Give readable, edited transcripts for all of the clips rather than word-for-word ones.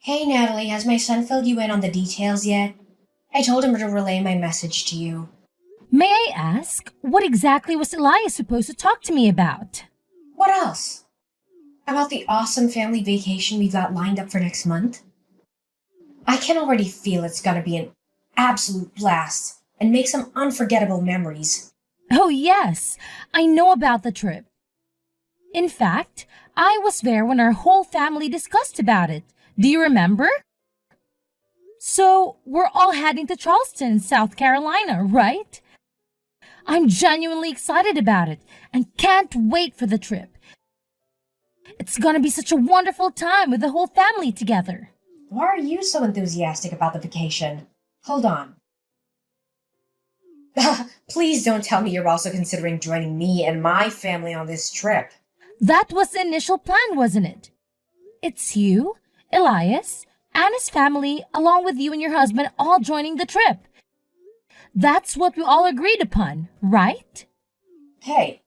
Hey Natalie, has my son filled you in on the details yet? I told him to relay my message to you. May I ask, what exactly was Elias supposed to talk to me about? What else? About the awesome family vacation we've got lined up for next month? I can already feel it's gonna be an absolute blast and make some unforgettable memories. Oh, yes, I know about the trip. In fact, I was there when our whole family discussed about it. Do you remember? So, we're all heading to Charleston, South Carolina, right? I'm genuinely excited about it and can't wait for the trip. It's gonna be such a wonderful time with the whole family together. Why are you so enthusiastic about the vacation? Hold on. Please don't tell me you're also considering joining me and my family on this trip. That was the initial plan, wasn't it? It's you, Elias, and his family, along with you and your husband, all joining the trip. That's what we all agreed upon, right? Hey,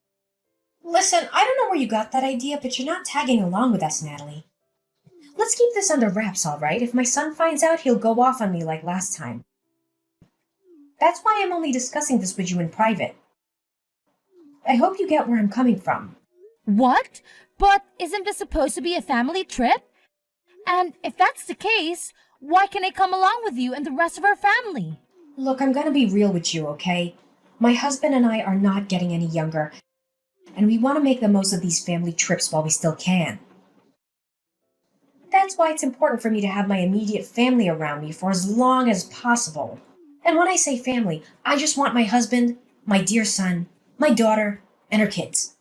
listen, I don't know where you got that idea, but you're not tagging along with us, Natalie. Let's keep this under wraps, all right? If my son finds out, he'll go off on me like last time. That's why I'm only discussing this with you in private. I hope you get where I'm coming from. What? But isn't this supposed to be a family trip? And if that's the case, why can't I come along with you and the rest of our family? Look, I'm gonna be real with you, okay? My husband and I are not getting any younger, and we want to make the most of these family trips while we still can. That's why it's important for me to have my immediate family around me for as long as possible. And when I say family, I just want my husband, my dear son, my daughter, and her kids.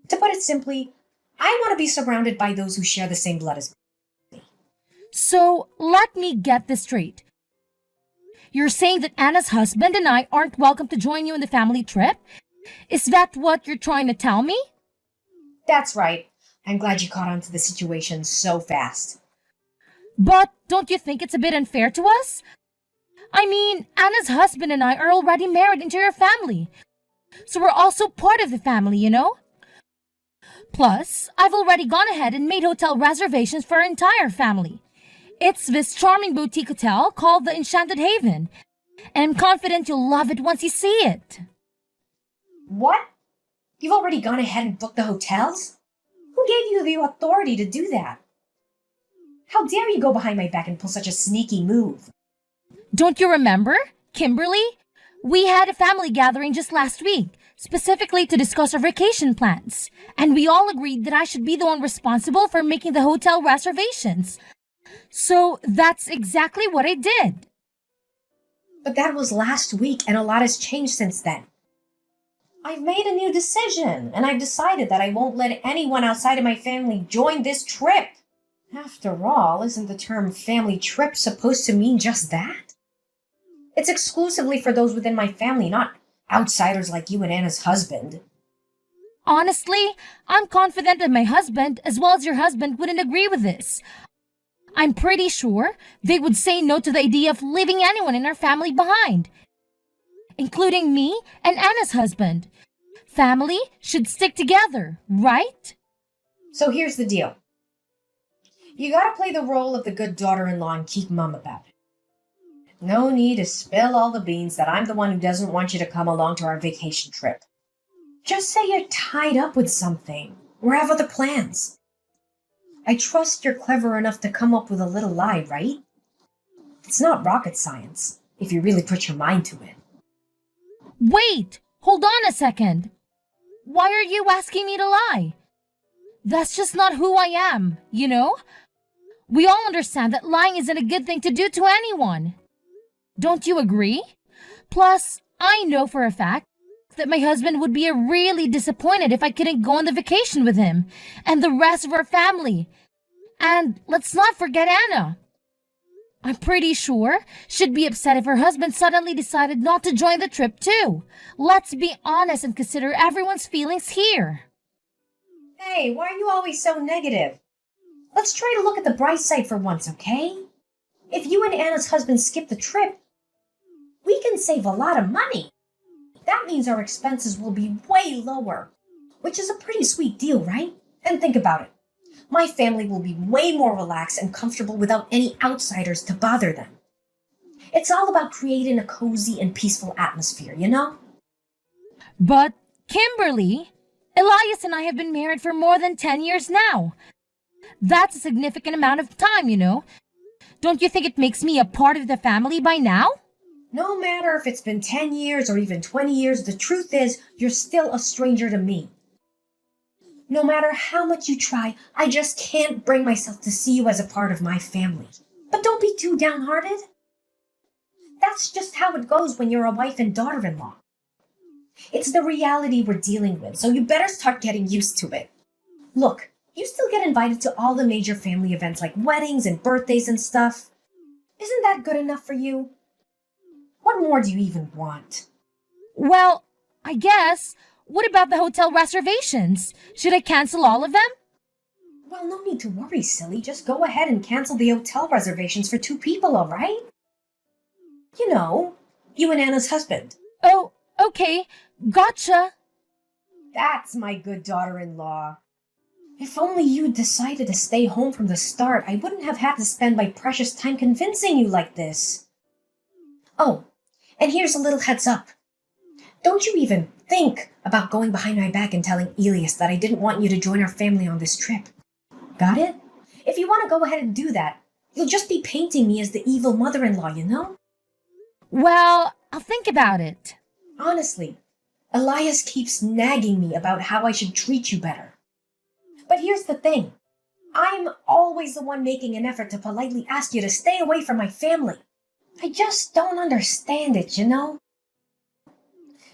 To put it simply, I want to be surrounded by those who share the same blood as me. So, let me get this straight. You're saying that Anna's husband and I aren't welcome to join you in the family trip? Is that what you're trying to tell me? That's right. I'm glad you caught on to the situation so fast. But don't you think it's a bit unfair to us? I mean, Anna's husband and I are already married into your family. So we're also part of the family, you know? Plus, I've already gone ahead and made hotel reservations for our entire family. It's this charming boutique hotel called the Enchanted Haven, and I'm confident you'll love it once you see it. What? You've already gone ahead and booked the hotels? Who gave you the authority to do that? How dare you go behind my back and pull such a sneaky move? Don't you remember, Kimberly? We had a family gathering just last week, specifically to discuss our vacation plans, and we all agreed that I should be the one responsible for making the hotel reservations. So that's exactly what I did. But that was last week, and a lot has changed since then. I've made a new decision, and I've decided that I won't let anyone outside of my family join this trip. After all, isn't the term family trip supposed to mean just that? It's exclusively for those within my family, not outsiders like you and Anna's husband. Honestly, I'm confident that my husband, as well as your husband, wouldn't agree with this. I'm pretty sure they would say no to the idea of leaving anyone in our family behind, including me and Anna's husband. Family should stick together, right? So here's the deal. You gotta play the role of the good daughter-in-law and keep mum about it. No need to spill all the beans that I'm the one who doesn't want you to come along to our vacation trip. Just say you're tied up with something, or have other plans. I trust you're clever enough to come up with a little lie, right? It's not rocket science, if you really put your mind to it. Wait, hold on a second. Why are you asking me to lie? That's just not who I am, you know? We all understand that lying isn't a good thing to do to anyone. Don't you agree? Plus, I know for a fact that my husband would be really disappointed if I couldn't go on the vacation with him and the rest of our family. And let's not forget Anna. I'm pretty sure she'd be upset if her husband suddenly decided not to join the trip too. Let's be honest and consider everyone's feelings here. Hey, why are you always so negative? Let's try to look at the bright side for once, okay? If you and Anna's husband skip the trip, we can save a lot of money. That means our expenses will be way lower, which is a pretty sweet deal, right? And think about it. My family will be way more relaxed and comfortable without any outsiders to bother them. It's all about creating a cozy and peaceful atmosphere, you know? But, Kimberly, Elias and I have been married for more than 10 years now. That's a significant amount of time, you know. Don't you think it makes me a part of the family by now? No matter if it's been 10 years or even 20 years, the truth is you're still a stranger to me. No matter how much you try, I just can't bring myself to see you as a part of my family. But don't be too downhearted. That's just how it goes when you're a wife and daughter-in-law. It's the reality we're dealing with, so you better start getting used to it. Look, you still get invited to all the major family events like weddings and birthdays and stuff. Isn't that good enough for you? What more do you even want? Well, I guess. What about the hotel reservations? Should I cancel all of them? Well, no need to worry, silly. Just go ahead and cancel the hotel reservations for 2 people, all right? You know, you and Anna's husband. Oh, okay. Gotcha. That's my good daughter-in-law. If only you'd decided to stay home from the start, I wouldn't have had to spend my precious time convincing you like this. Oh, and here's a little heads up. Don't you even think about going behind my back and telling Elias that I didn't want you to join our family on this trip. Got it? If you want to go ahead and do that, you'll just be painting me as the evil mother-in-law, you know? Well, I'll think about it. Honestly, Elias keeps nagging me about how I should treat you better. But here's the thing. I'm always the one making an effort to politely ask you to stay away from my family. I just don't understand it, you know?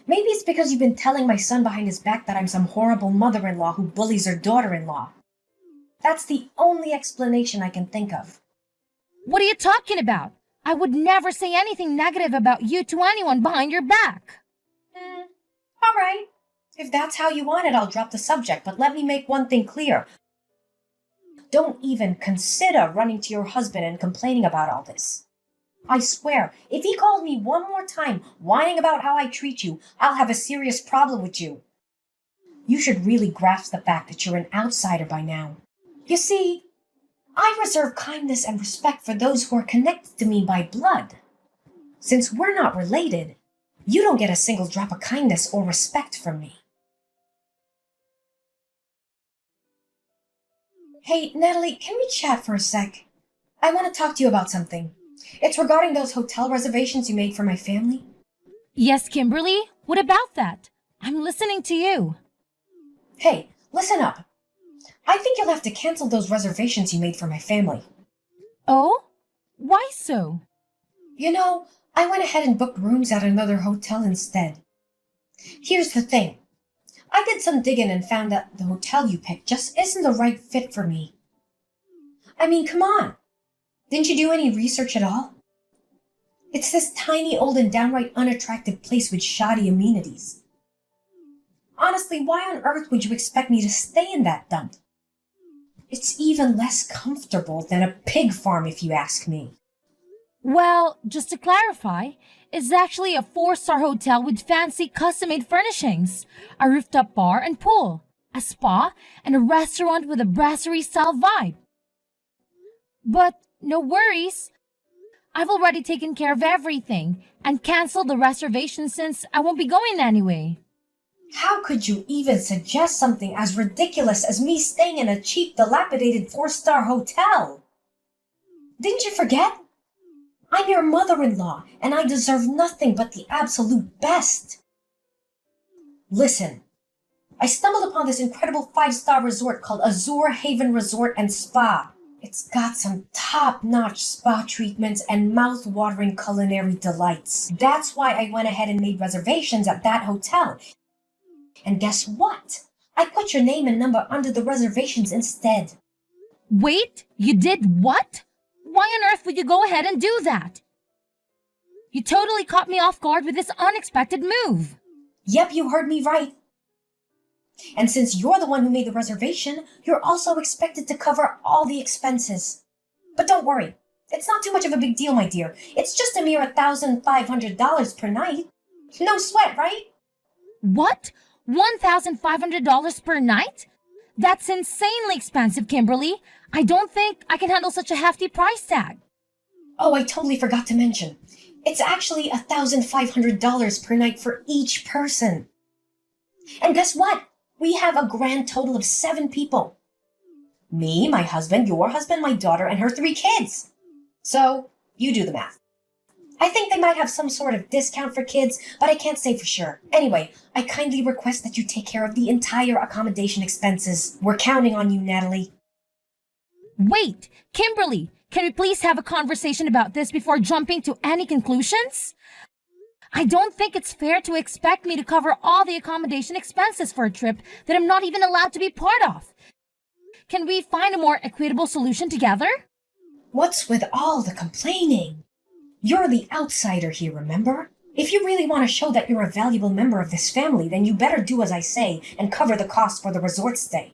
Maybe it's because you've been telling my son behind his back that I'm some horrible mother-in-law who bullies her daughter-in-law. That's the only explanation I can think of. What are you talking about? I would never say anything negative about you to anyone behind your back. All right. If that's how you want it, I'll drop the subject, but let me make one thing clear. Don't even consider running to your husband and complaining about all this. I swear, if he calls me one more time whining about how I treat you, I'll have a serious problem with you. You should really grasp the fact that you're an outsider by now. You see, I reserve kindness and respect for those who are connected to me by blood. Since we're not related, you don't get a single drop of kindness or respect from me. Hey, Natalie, can we chat for a sec? I want to talk to you about something. It's regarding those hotel reservations you made for my family. Yes, Kimberly? What about that? I'm listening to you. Hey, listen up. I think you'll have to cancel those reservations you made for my family. Oh? Why so? You know, I went ahead and booked rooms at another hotel instead. Here's the thing. I did some digging and found that the hotel you picked just isn't the right fit for me. I mean, come on. Didn't you do any research at all? It's this tiny, old, and downright unattractive place with shoddy amenities. Honestly, why on earth would you expect me to stay in that dump? It's even less comfortable than a pig farm, if you ask me. Well, just to clarify, it's actually a 4-star hotel with fancy custom-made furnishings, a rooftop bar and pool, a spa, and a restaurant with a brasserie-style vibe. But no worries. I've already taken care of everything and canceled the reservation since I won't be going anyway. How could you even suggest something as ridiculous as me staying in a cheap, dilapidated 4-star hotel? Didn't you forget? I'm your mother-in-law, and I deserve nothing but the absolute best. Listen, I stumbled upon this incredible 5-star resort called Azure Haven Resort and Spa. It's got some top-notch spa treatments and mouth-watering culinary delights. That's why I went ahead and made reservations at that hotel. And guess what? I put your name and number under the reservations instead. Wait, you did what? Why on earth would you go ahead and do that? You totally caught me off guard with this unexpected move. Yep, you heard me right. And since you're the one who made the reservation, you're also expected to cover all the expenses. But don't worry, it's not too much of a big deal, my dear. It's just a mere $1,500 per night. No sweat, right? What? $1,500 per night? That's insanely expensive, Kimberly. I don't think I can handle such a hefty price tag. Oh, I totally forgot to mention. It's actually $1,500 per night for each person. And guess what? We have a grand total of 7 people. Me, my husband, your husband, my daughter, and her 3 kids. So, you do the math. I think they might have some sort of discount for kids, but I can't say for sure. Anyway, I kindly request that you take care of the entire accommodation expenses. We're counting on you, Natalie. Wait, Kimberly, can we please have a conversation about this before jumping to any conclusions? I don't think it's fair to expect me to cover all the accommodation expenses for a trip that I'm not even allowed to be part of. Can we find a more equitable solution together? What's with all the complaining? You're the outsider here, remember? If you really want to show that you're a valuable member of this family, then you better do as I say and cover the cost for the resort stay.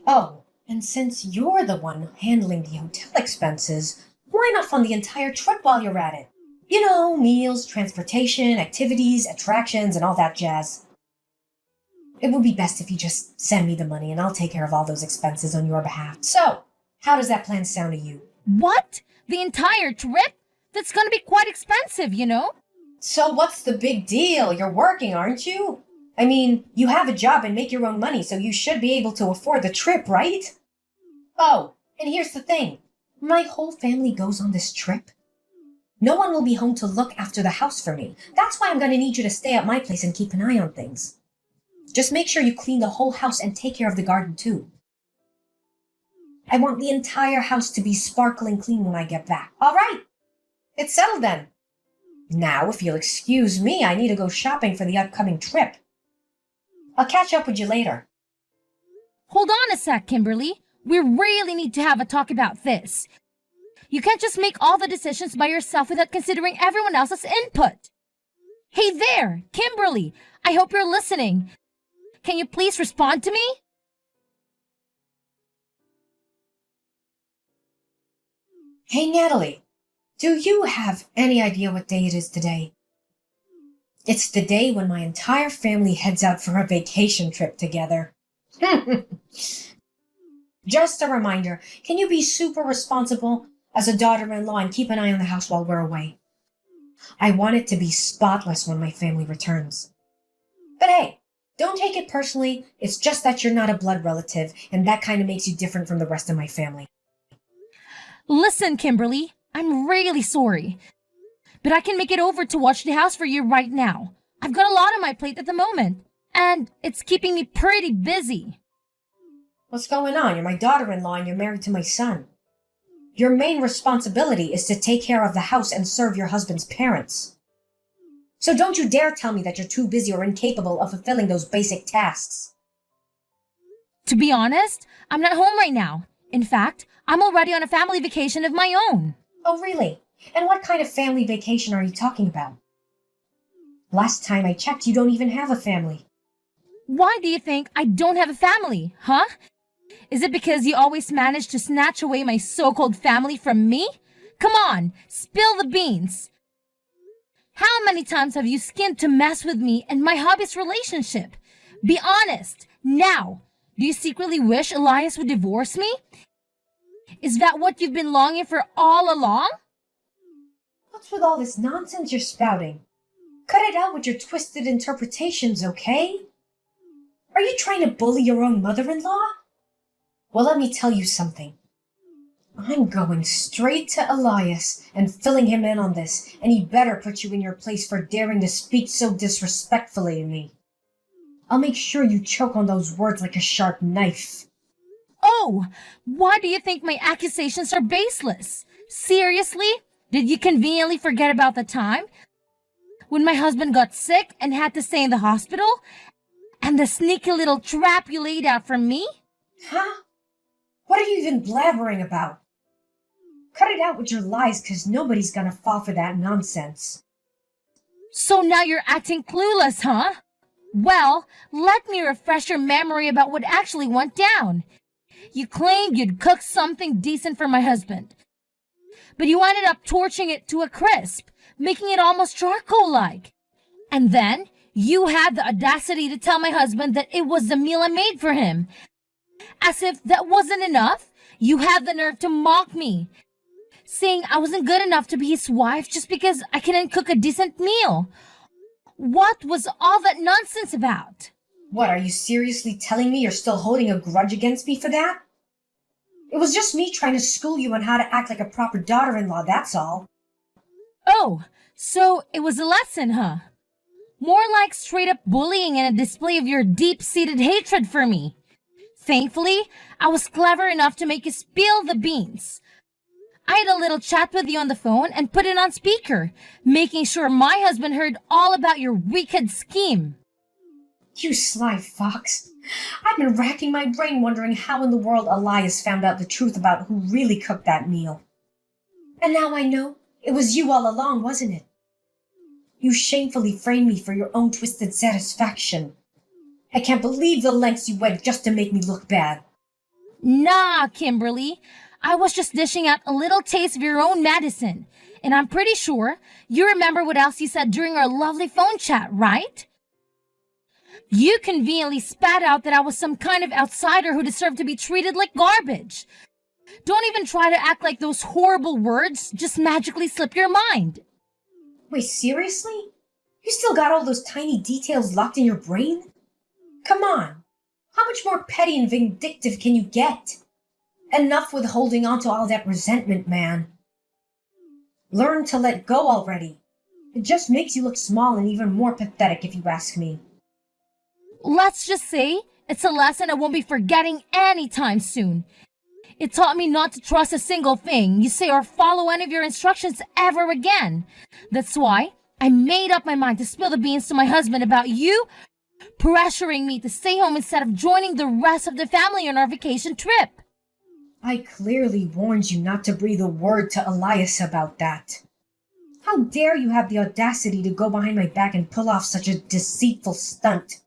Oh, and since you're the one handling the hotel expenses, why not fund the entire trip while you're at it? You know, meals, transportation, activities, attractions, and all that jazz. It would be best if you just send me the money and I'll take care of all those expenses on your behalf. So, how does that plan sound to you? What? The entire trip? That's gonna be quite expensive, you know? So what's the big deal? You're working, aren't you? I mean, you have a job and make your own money, so you should be able to afford the trip, right? Oh, and here's the thing. My whole family goes on this trip. No one will be home to look after the house for me. That's why I'm going to need you to stay at my place and keep an eye on things. Just make sure you clean the whole house and take care of the garden too. I want the entire house to be sparkling clean when I get back. All right. It's settled then. Now, if you'll excuse me, I need to go shopping for the upcoming trip. I'll catch up with you later. Hold on a sec, Kimberly. We really need to have a talk about this. You can't just make all the decisions by yourself without considering everyone else's input. Hey there, Kimberly. I hope you're listening. Can you please respond to me? Hey, Natalie. Do you have any idea what day it is today? It's the day when my entire family heads out for a vacation trip together. Just a reminder, can you be super responsible as a daughter-in-law and keep an eye on the house while we're away? I want it to be spotless when my family returns. But hey, don't take it personally. It's just that you're not a blood relative, and that kind of makes you different from the rest of my family. Listen, Kimberly, I'm really sorry, but I can make it over to watch the house for you right now. I've got a lot on my plate at the moment, and it's keeping me pretty busy. What's going on? You're my daughter-in-law and you're married to my son. Your main responsibility is to take care of the house and serve your husband's parents. So don't you dare tell me that you're too busy or incapable of fulfilling those basic tasks. To be honest, I'm not home right now. In fact, I'm already on a family vacation of my own. Oh, really? And what kind of family vacation are you talking about? Last time I checked, you don't even have a family. Why do you think I don't have a family, huh? Is it because you always manage to snatch away my so-called family from me? Come on, spill the beans. How many times have you schemed to mess with me and my hubby's relationship? Be honest, now. Do you secretly wish Elias would divorce me? Is that what you've been longing for all along? What's with all this nonsense you're spouting? Cut it out with your twisted interpretations, okay? Are you trying to bully your own mother-in-law? Well, let me tell you something. I'm going straight to Elias and filling him in on this, and he better put you in your place for daring to speak so disrespectfully to me. I'll make sure you choke on those words like a sharp knife. Oh, why do you think my accusations are baseless? Seriously? Did you conveniently forget about the time when my husband got sick and had to stay in the hospital? And the sneaky little trap you laid out for me? Huh? What are you even blabbering about? Cut it out with your lies, 'cause nobody's gonna fall for that nonsense. So now you're acting clueless, huh? Well, let me refresh your memory about what actually went down. You claimed you'd cooked something decent for my husband, but you ended up torching it to a crisp, making it almost charcoal-like. And then You had the audacity to tell my husband that it was the meal I made for him. As if that wasn't enough, you had the nerve to mock me, saying I wasn't good enough to be his wife just because I couldn't cook a decent meal. What was all that nonsense about? What, are you seriously telling me you're still holding a grudge against me for that? It was just me trying to school you on how to act like a proper daughter-in-law, that's all. Oh, so it was a lesson, huh? More like straight-up bullying and a display of your deep-seated hatred for me. Thankfully, I was clever enough to make you spill the beans. I had a little chat with you on the phone and put it on speaker, making sure my husband heard all about your wicked scheme. You sly fox. I've been racking my brain wondering how in the world Elias found out the truth about who really cooked that meal. And now I know. It was you all along, wasn't it? You shamefully framed me for your own twisted satisfaction. I can't believe the lengths you went just to make me look bad. Nah, Kimberly. I was just dishing out a little taste of your own medicine. And I'm pretty sure you remember what else you said during our lovely phone chat, right? You conveniently spat out that I was some kind of outsider who deserved to be treated like garbage. Don't even try to act like those horrible words just magically slip your mind. Wait, seriously? You still got all those tiny details locked in your brain? Come on. How much more petty and vindictive can you get? Enough with holding on to all that resentment, man. Learn to let go already. It just makes you look small and even more pathetic if you ask me. Let's just say it's a lesson I won't be forgetting anytime soon. It taught me not to trust a single thing you say or follow any of your instructions ever again. That's why I made up my mind to spill the beans to my husband about you pressuring me to stay home instead of joining the rest of the family on our vacation trip. I clearly warned you not to breathe a word to Elias about that. How dare you have the audacity to go behind my back and pull off such a deceitful stunt?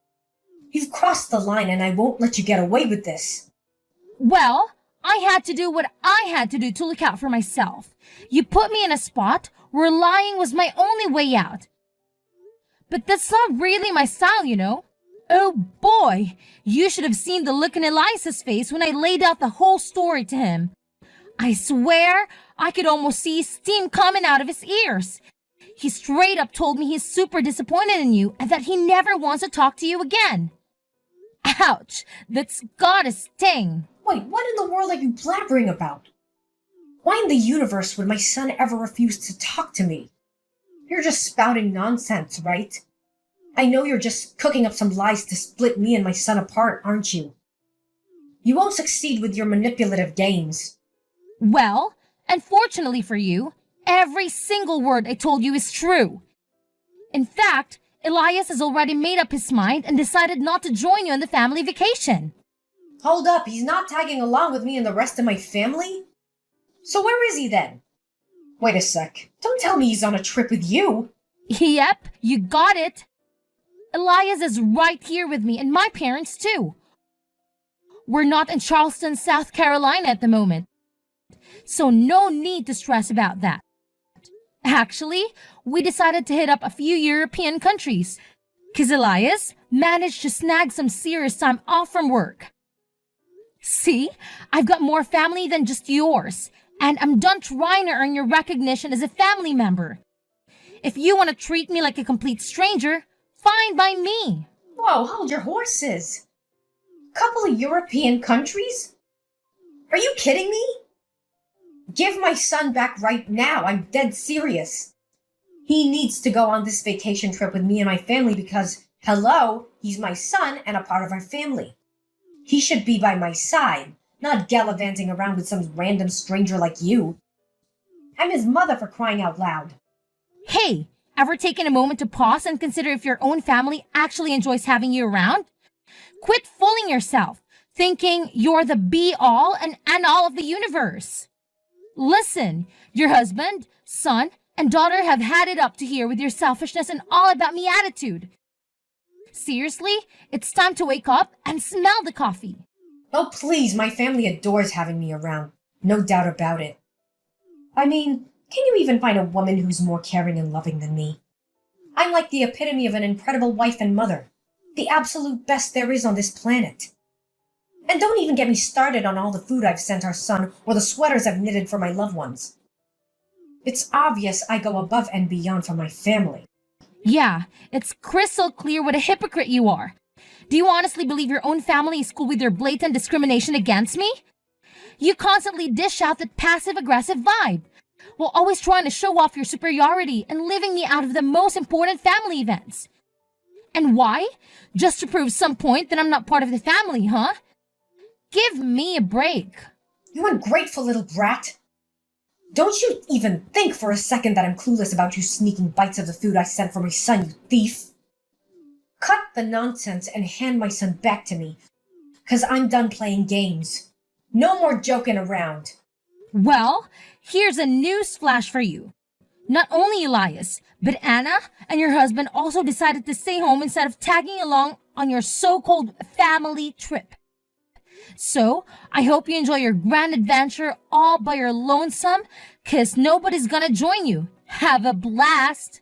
You've crossed the line and I won't let you get away with this. Well, I had to do what I had to do to look out for myself. You put me in a spot where lying was my only way out. But that's not really my style, you know. Oh boy, you should have seen the look in Elias's face when I laid out the whole story to him. I swear I could almost see steam coming out of his ears. He straight up told me he's super disappointed in you and that he never wants to talk to you again. Ouch, that's gotta sting. Wait, what in the world are you blabbering about? Why in the universe would my son ever refuse to talk to me? You're just spouting nonsense, right? I know you're just cooking up some lies to split me and my son apart, aren't you? You won't succeed with your manipulative games. Well, unfortunately for you, every single word I told you is true. In fact, Elias has already made up his mind and decided not to join you on the family vacation. Hold up, he's not tagging along with me and the rest of my family? So where is he then? Wait a sec, don't tell me he's on a trip with you. Yep, you got it. Elias is right here with me and my parents too. We're not in Charleston, South Carolina at the moment, so no need to stress about that. Actually, we decided to hit up a few European countries, because Elias managed to snag some serious time off from work. See, I've got more family than just yours, and I'm done trying to earn your recognition as a family member. If you want to treat me like a complete stranger, fine by me. Whoa, hold your horses. Couple of European countries? Are you kidding me? Give my son back right now. I'm dead serious. He needs to go on this vacation trip with me and my family because, hello, he's my son and a part of our family. He should be by my side, not gallivanting around with some random stranger like you. I'm his mother, for crying out loud. Hey, ever taken a moment to pause and consider if your own family actually enjoys having you around? Quit fooling yourself, thinking you're the be-all and end-all of the universe. Listen, your husband, son, and daughter have had it up to here with your selfishness and all about me attitude. Seriously, it's time to wake up and smell the coffee. Oh, please, my family adores having me around. No doubt about it. I mean, can you even find a woman who's more caring and loving than me? I'm like the epitome of an incredible wife and mother. The absolute best there is on this planet. And don't even get me started on all the food I've sent our son or the sweaters I've knitted for my loved ones. It's obvious I go above and beyond for my family. Yeah, it's crystal clear what a hypocrite you are. Do you honestly believe your own family is cool with your blatant discrimination against me? You constantly dish out that passive-aggressive vibe, while always trying to show off your superiority and leaving me out of the most important family events. And why? Just to prove some point that I'm not part of the family, huh? Give me a break. You ungrateful little brat. Don't you even think for a second that I'm clueless about you sneaking bites of the food I sent for my son, you thief. Cut the nonsense and hand my son back to me, 'cause I'm done playing games. No more joking around. Well, here's a news flash for you. Not only Elias, but Anna and your husband also decided to stay home instead of tagging along on your so-called family trip. So, I hope you enjoy your grand adventure all by your lonesome, 'cause nobody's gonna join you. Have a blast!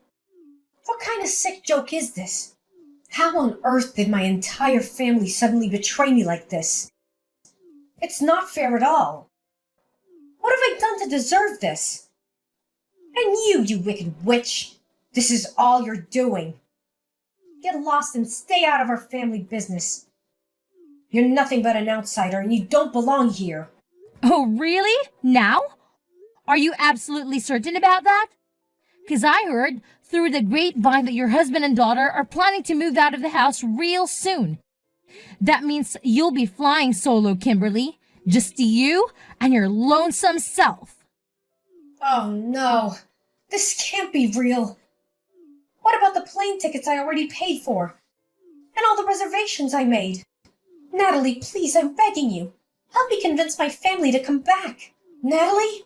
What kind of sick joke is this? How on earth did my entire family suddenly betray me like this? It's not fair at all. What have I done to deserve this? And you wicked witch, this is all you're doing. Get lost and stay out of our family business. You're nothing but an outsider and you don't belong here. Oh, really? Now? Are you absolutely certain about that? 'Cause I heard through the grapevine that your husband and daughter are planning to move out of the house real soon. That means you'll be flying solo, Kimberly. Just you and your lonesome self. Oh no, this can't be real. What about the plane tickets I already paid for? And all the reservations I made? Natalie, please, I'm begging you. Help me convince my family to come back. Natalie?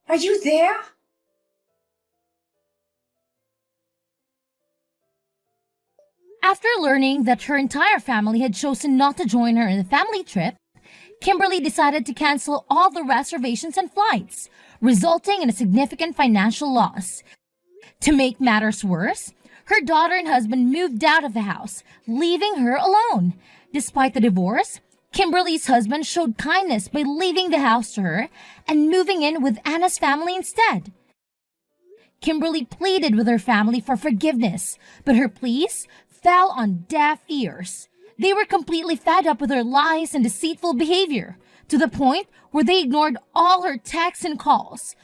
Are you there? After learning that her entire family had chosen not to join her in the family trip, Kimberly decided to cancel all the reservations and flights, resulting in a significant financial loss. To make matters worse, her daughter and husband moved out of the house, leaving her alone. Despite the divorce, Kimberly's husband showed kindness by leaving the house to her and moving in with Anna's family instead. Kimberly pleaded with her family for forgiveness, but her pleas fell on deaf ears. They were completely fed up with her lies and deceitful behavior, to the point where they ignored all her texts and calls.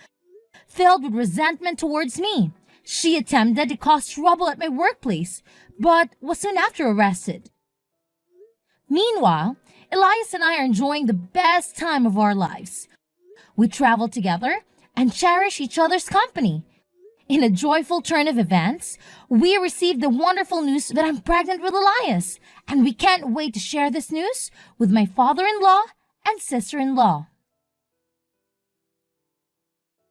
Filled with resentment towards me, she attempted to cause trouble at my workplace, but was soon after arrested. Meanwhile, Elias and I are enjoying the best time of our lives. We travel together and cherish each other's company. In a joyful turn of events, we received the wonderful news that I'm pregnant with Elias, and we can't wait to share this news with my father-in-law and sister-in-law.